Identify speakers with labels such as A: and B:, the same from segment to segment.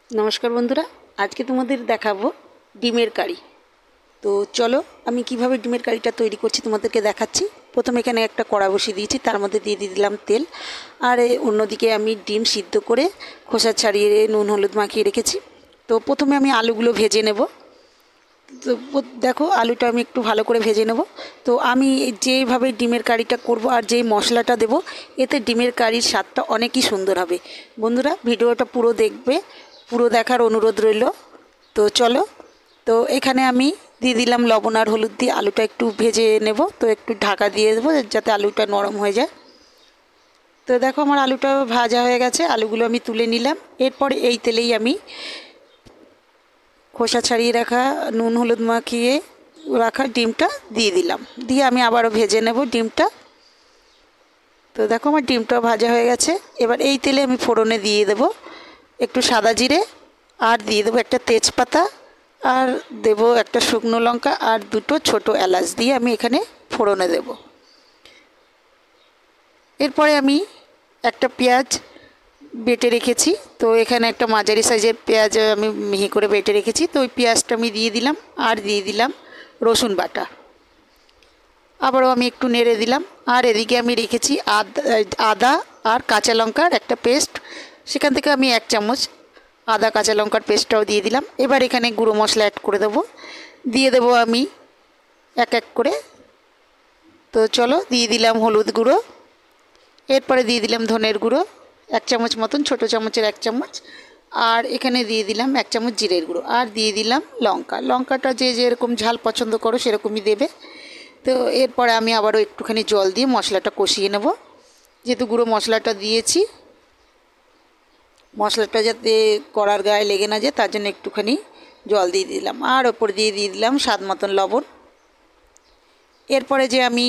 A: নমস্কার বন্ধুরা, আজকে তোমাদের দেখাবো ডিমের কারি। তো চলো আমি কিভাবে ডিমের কারিটা তৈরি করছি তোমাদেরকে দেখাচ্ছি। প্রথমে এখানে একটা কড়া বসিয়ে দিয়েছি, তার মধ্যে দিয়ে দিলাম তেল। আর অন্যদিকে আমি ডিম সিদ্ধ করে খোসা ছাড়িয়ে নুন হলুদ মাখিয়ে রেখেছি। তো প্রথমে আমি আলুগুলো ভেজে নেব। তো দেখো আলুটা আমি একটু ভালো করে ভেজে নেব। তো আমি যেভাবে ডিমের কারিটা করব আর যেই মশলাটা দেব, এতে ডিমের কারির স্বাদটা অনেকই সুন্দর হবে। বন্ধুরা ভিডিওটা পুরো দেখবে, পুরো দেখার অনুরোধ রইল। তো চলো, তো এখানে আমি দিয়ে দিলাম লবণ আর হলুদ দিয়ে আলুটা একটু ভেজে নেব। তো একটু ঢাকা দিয়ে দেবো যাতে আলুটা নরম হয়ে যায়। তো দেখো আমার আলুটা ভাজা হয়ে গেছে, আলুগুলো আমি তুলে নিলাম। এরপর এই তেলেই আমি খোসা ছাড়িয়ে রাখা নুন হলুদ মাখিয়ে রাখা ডিমটা দিয়ে দিলাম, দিয়ে আমি আবারও ভেজে নেব ডিমটা। তো দেখো আমার ডিমটাও ভাজা হয়ে গেছে। এবার এই তেলে আমি ফোড়নে দিয়ে দেব একটু সাদা জিরে, আর দিয়ে দেবো একটা তেজপাতা, আর দেব একটা শুকনো লঙ্কা আর দুটো ছোট এলাচ দিয়ে আমি এখানে ফোড়নে দেব। এরপরে আমি একটা পেঁয়াজ বেটে রেখেছি, তো এখানে একটা মাঝারি সাইজের পেঁয়াজ আমি মিহি করে বেটে রেখেছি। তো ওই পেঁয়াজটা আমি দিয়ে দিলাম, আর দিয়ে দিলাম রসুন বাটা। আবারও আমি একটু নেড়ে দিলাম। আর এদিকে আমি রেখেছি আদা আর কাঁচা লঙ্কার একটা পেস্ট, সেখান থেকে আমি 1 চামচ আদা কাঁচা লঙ্কার পেস্টটাও দিয়ে দিলাম। এবার এখানে গুঁড়ো মশলা অ্যাড করে দেবো, দিয়ে দেবো আমি এক এক করে। তো চলো দিয়ে দিলাম হলুদ গুঁড়ো, এরপরে দিয়ে দিলাম ধনের গুঁড়ো 1 চামচ মতন, ছোটো চামচের 1 চামচ। আর এখানে দিয়ে দিলাম 1 চামচ জিরের গুঁড়ো, আর দিয়ে দিলাম লঙ্কাটা যে যেরকম ঝাল পছন্দ করো সেরকমই দেবে। তো এরপরে আমি আবারও একটুখানি জল দিয়ে মশলাটা কষিয়ে নেব। যেহেতু গুঁড়ো মশলাটা দিয়েছি, মশলাটা যাতে কড়ার গায়ে লেগে না যায় তার জন্য একটুখানি জল দিয়ে দিলাম, আর ওপর দিয়ে দিলাম স্বাদ মতন লবণ। এরপরে যে আমি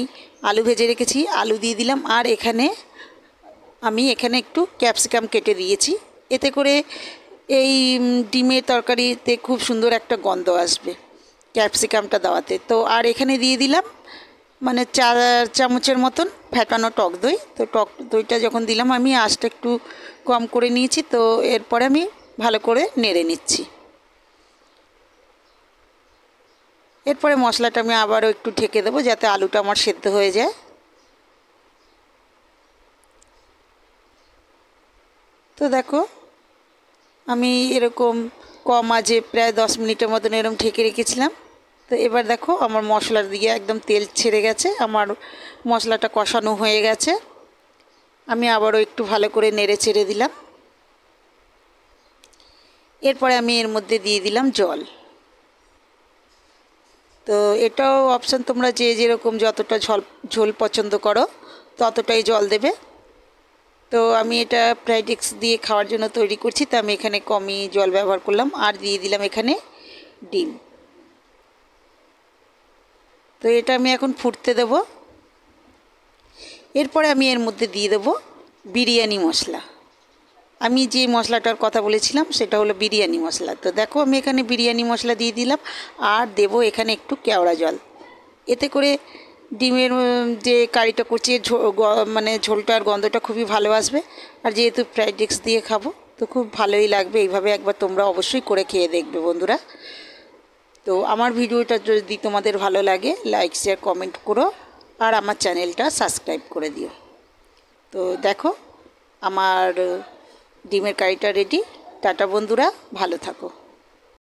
A: আলু ভেজে রেখেছি আলু দিয়ে দিলাম, আর আমি এখানে একটু ক্যাপসিকাম কেটে দিয়েছি। এতে করে এই ডিমের তরকারিতে খুব সুন্দর একটা গন্ধ আসবে ক্যাপসিকামটা দেওয়াতে। তো আর এখানে দিয়ে দিলাম মানে 4 চামচের মতন ফ্যাটানো টক দই। তো টক দইটা যখন দিলাম আমি আঁচটা একটু কম করে নিয়েছি। তো এরপরে আমি ভালো করে নেড়ে নিচ্ছি। এরপরে মশলাটা আমি আবারও একটু ঢেকে দেবো যাতে আলুটা আমার সেদ্ধ হয়ে যায়। তো দেখো আমি এরকম কম আঁচে প্রায় 10 মিনিটের মতন এরকম ঢেকে রেখেছিলাম। তো এবার দেখো আমার মশলার দিকে একদম তেল ছেড়ে গেছে, আমার মশলাটা কষানো হয়ে গেছে। আমি আবারও একটু ভালো করে নেড়ে চেড়ে দিলাম। এরপরে আমি এর মধ্যে দিয়ে দিলাম জল। তো এটাও অপশান, তোমরা যে যেরকম যতটা ঝোল পছন্দ করো ততটাই জল দেবে। তো আমি এটা ফ্রাইড রাইস দিয়ে খাওয়ার জন্য তৈরি করছি, তো আমি এখানে কমই জল ব্যবহার করলাম, আর দিয়ে দিলাম এখানে ডিম। তো এটা আমি এখন ফুটতে দেব। এরপরে আমি এর মধ্যে দিয়ে দেব বিরিয়ানি মশলা। আমি যে মশলাটার কথা বলেছিলাম সেটা হলো বিরিয়ানি মশলা। তো দেখো আমি এখানে বিরিয়ানি মশলা দিয়ে দিলাম, আর দেব এখানে একটু কেওড়া জল। এতে করে ডিমের যে কারিটা করছি মানে ঝোলটার গন্ধটা খুবই ভালো আসবে। আর যেহেতু ফ্রাইড রাইস দিয়ে খাবো তো খুব ভালোই লাগবে। এইভাবে একবার তোমরা অবশ্যই করে খেয়ে দেখবে বন্ধুরা। তো আমার ভিডিওটা যদি তোমাদের ভালো লাগে লাইক শেয়ার কমেন্ট করো, আর আমার চ্যানেলটা সাবস্ক্রাইব করে দিও। তো দেখো আমার ডিমের কারিটা রেডি। টাটা বন্ধুরা, ভালো থাকো।